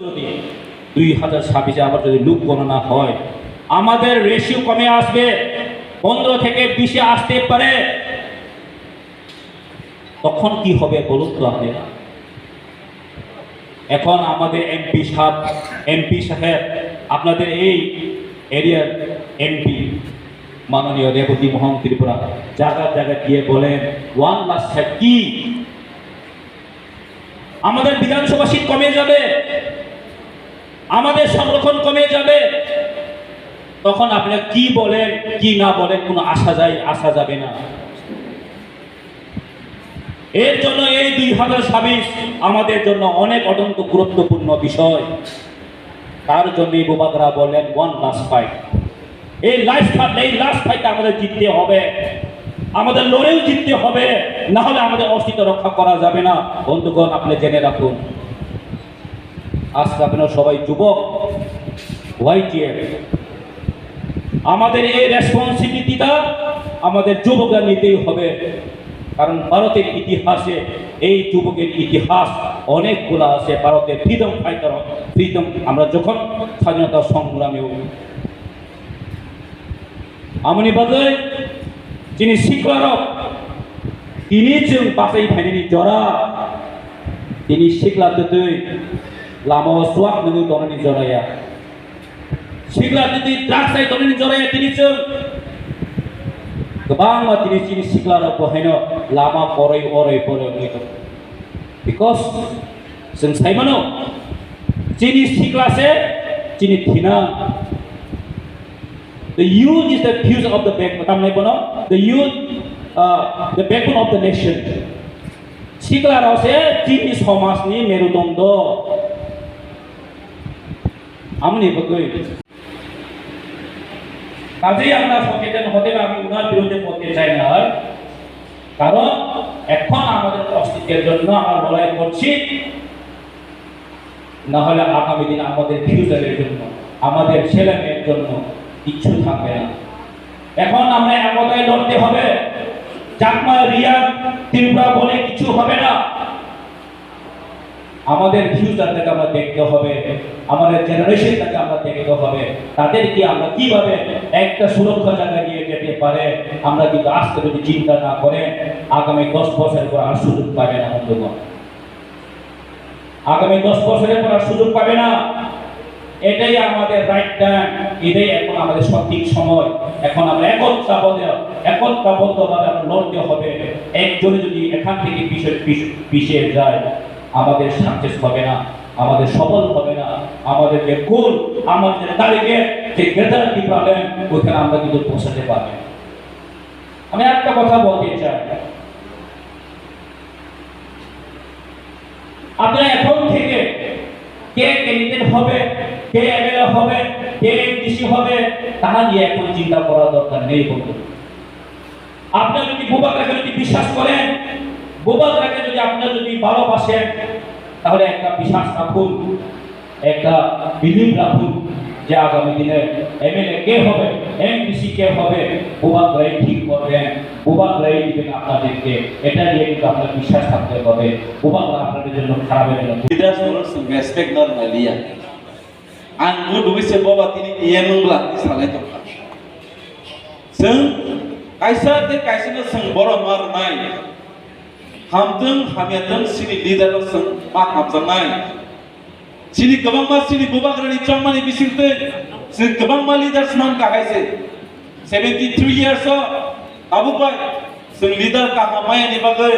যদি 2026 আবার যদি লোক গণনা হয় আমাদের রেশিও কমে আসবে 15 থেকে 20 আসতে পারে তখন কি হবে বলুন তো আপনারা এখন আমাদের এমপি সাহেব আপনাদের এই এরিয়ার এমপি মাননীয় রেবতী মোহন ত্রিপুরা জায়গা গিয়ে বলেন 1 লাখ কি আমাদের বিধানসভা সিট কমে যাবে আমাদের সংরক্ষণ কমে যাবে তখন আপনারা কি বলেন কি না বলেন কোনো আসা যাবে না এর জন্য এই 2026 আমাদের জন্য অনেক অত্যন্ত গুরুত্বপূর্ণ বিষয় তার জন্য বুবাকরা বলেন 1 লাস্ট ফাইট এই লাস্ট ফাইট আমাদের জিততে হবে আমাদের লড়াইও জিততে হবে না হলে আমাদের অস্তিত্ব রক্ষা করা যাবে না বন্ধুগণ আপনি জেনে রাখুন আজকে আপনারা সবাই যুবক ওয়াইটিএফ আমাদের এই রেসপন্সিবিলিটিটা আমাদের যুবকরা নিতেই হবে কারণ ভারতের ইতিহাসে এই যুবকের ইতিহাস অনেকগুলো আছে ভারতের ফ্রিডম আমরা যখন স্বাধীনতা সংগ্রামে আমনি বাদে যিনি শিখলারক তিনি जों बासै फाइनायनि जरा তিনি শিখলা দিতে লামা সুয়াক ননি দননি জরায়া শিখला दिदी द्राक्साय दननि जराया তিনি जों गोबां मानसिनि चिनि सिख्लाराव बहायनो लामा परै मैतो बिकज जों साइमानो चिनि सिख्लासे चिनि थिना the youth is the future of the backbone the youth the backbone of the nation सिख्लारावसे चिनि समाजनि मेरुदण्ड आमनि बगै কাজেই আমরা সচেতন হতে হবে আমি উনার বিরুদ্ধে বলতে চাই না কারণ এখন আমাদের অস্তিত্বের জন্য আমরা লড়াই করছি না হলে আগামী দিন আমাদের ফিউচারের জন্য আমাদের ছেলেমেয়ের জন্য কিছু থাকবে না এখন আমরা একতায় লড়তে হবে চাকমা রিয়া ত্রিপুরা বলে কিছু হবে না আমাদের ফিউচারটাকে আমরা দেখতে হবে আমাদের জেনারেশনটাকে আমরা দেখতে হবে তাদেরকে আমরা কিভাবে একটা সুরক্ষা জায়গা নিয়ে যেতে পারে আমরা কিন্তু আজকে যদি চিন্তা না করে আগামী 10 বছরের পর আর সুযোগ পাবে না বন্ধুগণ আগামী 10 বছরের পর আর সুযোগ পাবে না এটাই আমাদের রাইট টাইম এটাই এখন আমাদের সঠিক সময় এখন আমরা একতাবদ্ধভাবে আমরা লড়তে হবে একজনে যদি এখান থেকে পিছিয়ে যায় আমাদের সাকসেস হবে না আমাদের সফল হবে না আমাদের যে গোল আমাদের টার্গেট যে গ্রেটার টিপ্রাল্যান্ড ওখানে আমরা কিন্তু পৌঁছাতে পারবো আমি একটা কথা বলতে চাই আপনারা এখন থেকে কে ক্যান্ডিডেট হবে কে এমএলএ হবে কে এমডিসি হবে তাহা নিয়ে এখন চিন্তা করার দরকার নেই বন্ধু আপনি যদি বুবাকরাকে যদি বিশ্বাস করেন বুবাকরাকে যদি আপনারা যদি ভালোবাসেন তাহলে একটা বিশ্বাস রাখুন একটা বিলিভ রাখুন যে আগামী দিনে এমএলএ কে হবে এমডিসি কে হবে বুবাকরাই ঠিক করবেন বুবাকরাই দিবেন আপনাদেরকে এটা নিয়ে কিন্তু আপনার বিশ্বাস থাকতে হবে বুবাকরা আপনাদের জন্য খারাপ হবে না leaders will respect normalia and good wish baba tini iyemungla salai to जों kaisa no जों boro mar nai hamdung hamiatung sini leader no जों ma hamjanai sini gobang ma sini bubagrani chongmani bisingte जों gobang ma leaders man ka haise 73 years abu bai जों leader ka hamaya ni bagai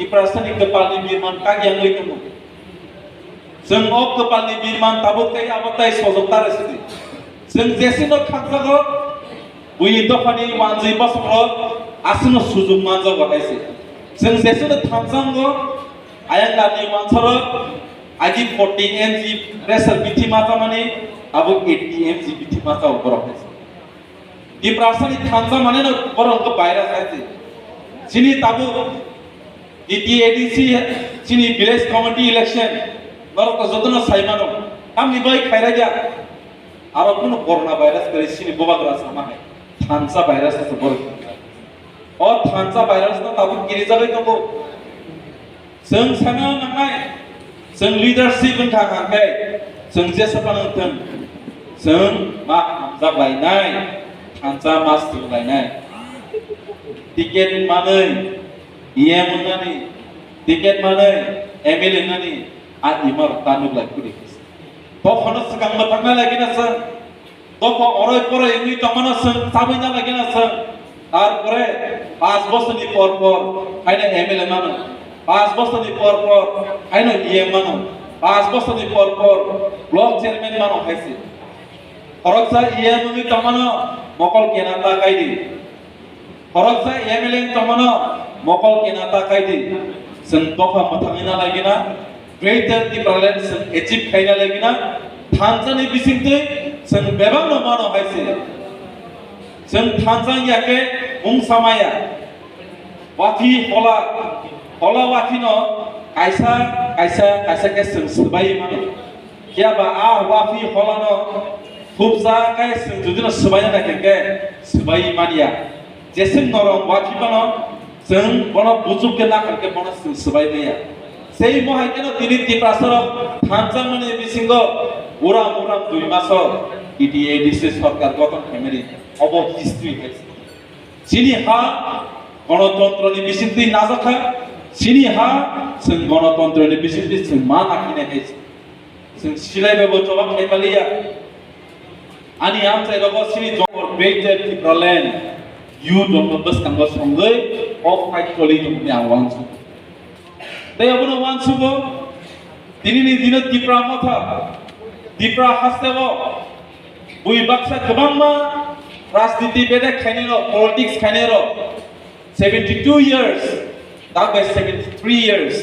iprasanik kepalni birman kagyang leikemu जों ok kepalni birman tabukai abatai sojoktar asidi जों jesino khakjago buyi dokani manjui basro asino sujug manjago haise जों jesino thamjango ayangani mansoro agi 40 mg pressure bithi mata mane abu 80 mg bithi mata upor haise iprasani thamja mane no borong ko virus haise chini tabu DTADC chini village committee election নরক যতনা সাইমানো আমি বই খাইরা গিয়া আর কোন corona virus করে চিনি বোবাগরা সামানে থানসা virus আছে বল ও থানসা virus তো তাবু গিরি যাবে তো जों सानो नांनाय जों लिडारशिप होनखाङाखै जों जेसेबां जों मा जालायनाय थांजा मास लायनाय टिकेट मानै इएम होननानै टिकेट मानै एमएलए होननानै आइमार तानुब्ला कुरि तखनो सिगां मोथांना लागिना जों तख अराय पराय एमनि तमाना जों साबैना लागिना जों তারপরে 5 বছরনি পর আইনা এমএলএ মানো 5 বছরনি পর আইনা ইএম মানো 5 বছরনি পর ব্লক চেয়ারম্যান মানো হইছে খরচা ইএম নি তমানো মকল কেনাতা কাইদি খরচা এমএলএ তমানো মকল কেনাতা কাইদি जों दफा मथाङैना लागिना ग्रेटर टिप्रालेन्ड जों एचिभ खायना लागिना थानसानि बिसिंतै जों बेबांनो मानो हायसे जों थानसां याके मुंसामाया वाथि होला वाथिनो कायसा के जों सबाय मानो कियाबा आ वाफि हलानो खुबजा काय जों जुदिनो सबायना नाकेके सबाय मानिया जेसें नरम वाथि बानो जों बनो बुजुके नाकरके बनो जों सबाय गया সেই মহাইকেন তিনি টিপ্রাসর থানসাং মানে বিসিঙ্গ উরাম দুই মাস ইটিএডিসি সরকার গঠন ফ্যামিলি অব হিস্ট্রি হয়েছে চিনি হা গণতন্ত্রনি বিসিন্তি নাজাখা চিনি হা जों গণতন্ত্রনি বিসিন্তি जों मा नाखिने হয়েছে जों सिलायबाबो जबाब खायमालिया आनि आमसाय रग सिनि जंगर बेजे टिप्रालेन्ड यु दंग बसकांग संगै अफ फाइट कलि दंनि आवांसु Tayabuna wansubo dinini dino Tipra mata Tipra hastewo bui baksa kebangma rasniti beda khainero politics khainero 72 years tabe 73 years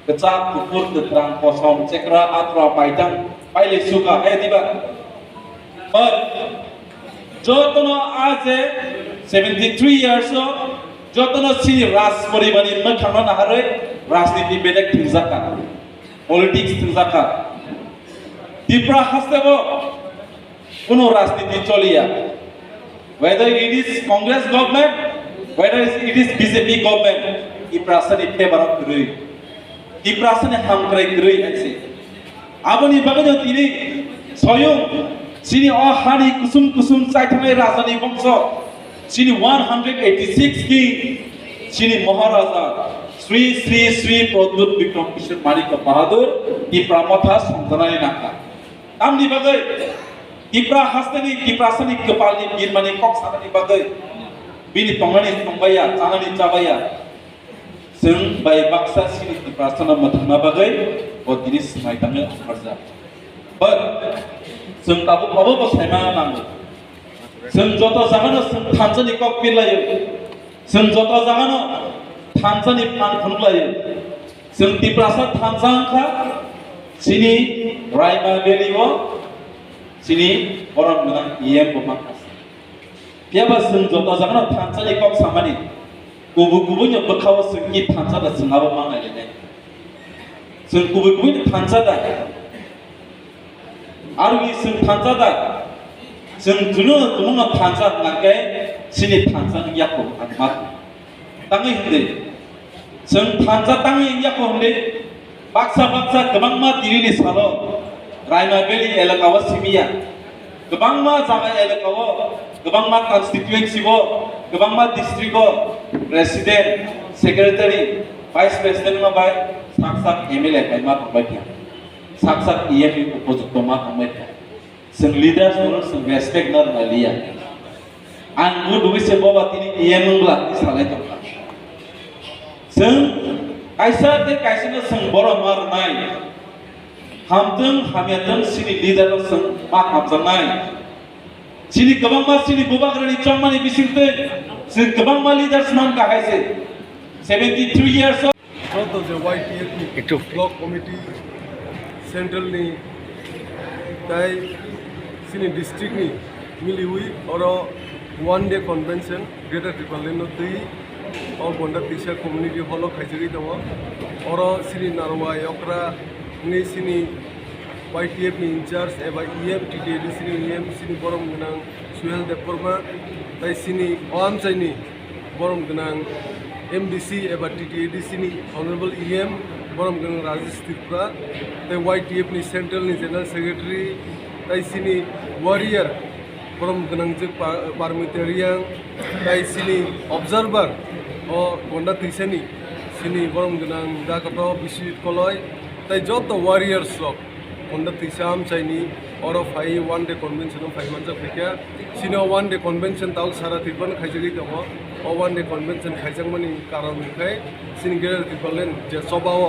kecak kupur ketrang kosong cekra atra paitang paile suka diba but jotono aje 73 years jotono sini ras poribani mekhano nahare राजनीति बेलेग थिंजाका politics थिंजाका Tipra हास्तेबो कोनो राजनीति चलिया whether it is Congress government whether it is BJP government Tipra sani favour गरै Tipra sani हामक्राय गरै आइसे आबनि बागैनो तिनि सयं सिनि अ हानि कुसुम चाइथाङै राजानि वंश सिनि 186 की सिनि महाराजा Sri Produt Bikram Kishore Manik Bahadur Tipra Motha Santhanani Naka. Amni bagai Tipra Hastani Tipra Sani Kepalni Birmani Kok Sanani bagai Bini Tongani Tongbaya Sanani Cabaya Seng Bai Baksa Sini Tipra Sana Mathana bagai Odini Semai Tangan Marza. But Seng Tabu Babu Saimana Nangu Seng Joto Zagano Seng Tanzani Kok Pilayu Seng Joto Zagano थानसानि फान खुनलायो जों टिप्रासा थानसांखा सिनि रायमा बेलिबो सिनि बरम गोनां इएम बमाखास पियाबा जों जता जागोन थानसानि कक सामानि गुबुन बखाव जोंनि थानसादा जोंहाबो मांनायलाय जों गुबुन थानसादा आरो जों थानसादा जों जुनो दुनो थानसा नांगाय सिनि थानसानि याखौ आंमा ताङै होन्दे जों थानसा ताङै याखौ होन्दे बाक्सा गोबांमा दिरिनि साल रायमा बेलि एलाकावा सिमिया गोबांमा जागा एलाकावा गोबांमा कन्स्टिट्युएन्सिबो गोबांमा डिस्ट्रिक्टआव प्रेसिडेन्ट सेक्रेटारि भाइस प्रेसिडेन्ट मा बाय साक एमएलए बायमा थांबाय था साक इएमपि उपजुक्त मा थांबाय था जों लिडार्स नर जों रेसपेक्ट नर लालिया आं दुगैसे बाबा तिनि इएम मोनब्ला सालाय दं जों कायसानो जों बर' मारनाय हामदों हामियादों सिनि लिडार जों मा हाबजानाय सिनि गोबांमा सिनि बुबाग्रानि चंमानि बिसिंतै जों गोबांमा लिडार्स मान गाहायसे 73 years Both of the YTF block committee central ni tai sini district ni milihui oro one day convention greater Tipraland no tui और Gandatwisa community hall खाइजरी दङ और सिनि नारवा यक्रा नि सिनि YTF नि इंचार्ज एबा EM TTD सिनि EM सिनि बरम गोनां सुहेल देबबर्मा ताइ सिनि आमसाइनि बरम गोनां MDC एबा TTD सिनि honorable EM बरम गण राजेश त्रिपुरा तै YTF नि सेंट्रल नि जनरल सेक्रेटरी तै सिनी वॉरियर बरम गणंजक पार्मिटेरियन तै सिनी ऑब्जर्वर ओ गंडात्विसा नि सिनी बरम गण दाकतो बिसिट कलय तै जत वॉरियर्स रक गंडात्विसा आमचाइनि और फाइ वन डे कन्वेंशन फाइ मानजा फैका सिनो वन डे कन्वेंशन ताल सारा तिबन खाइजगि दङ ओ वन डे कन्वेंशन खाइजंगमानि कारननिखाय सिनि गेजेर तिबलेन जे सबाव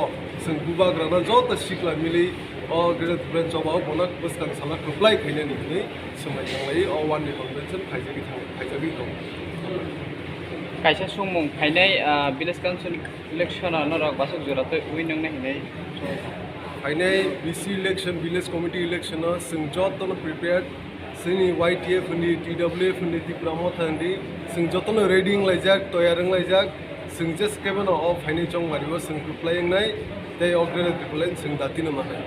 जों गुबाग्राना जत सिक्ला मिलि ओ गेजेर तिबलेन सबाव बनक बसकान साला खोप्लाय खाइनानि नि समायजंलाय ओ वन डे कन्वेंशन खाइजगि दङ kaisa sumung phainai village council election norok basuk jorate winning nahinai final BC election village committee election जों जतन प्रिपेयर जोंनि YTF नि TWF नि त्रिपुरा मथानि जों जतन रेडिंग लायजाक तयारं लायजाक जों जेस केबन अ फाइनाल चंगारिबो जों खुप्लायनाय तै अग्रेल ट्रिपलेन जों दातिनो माहाय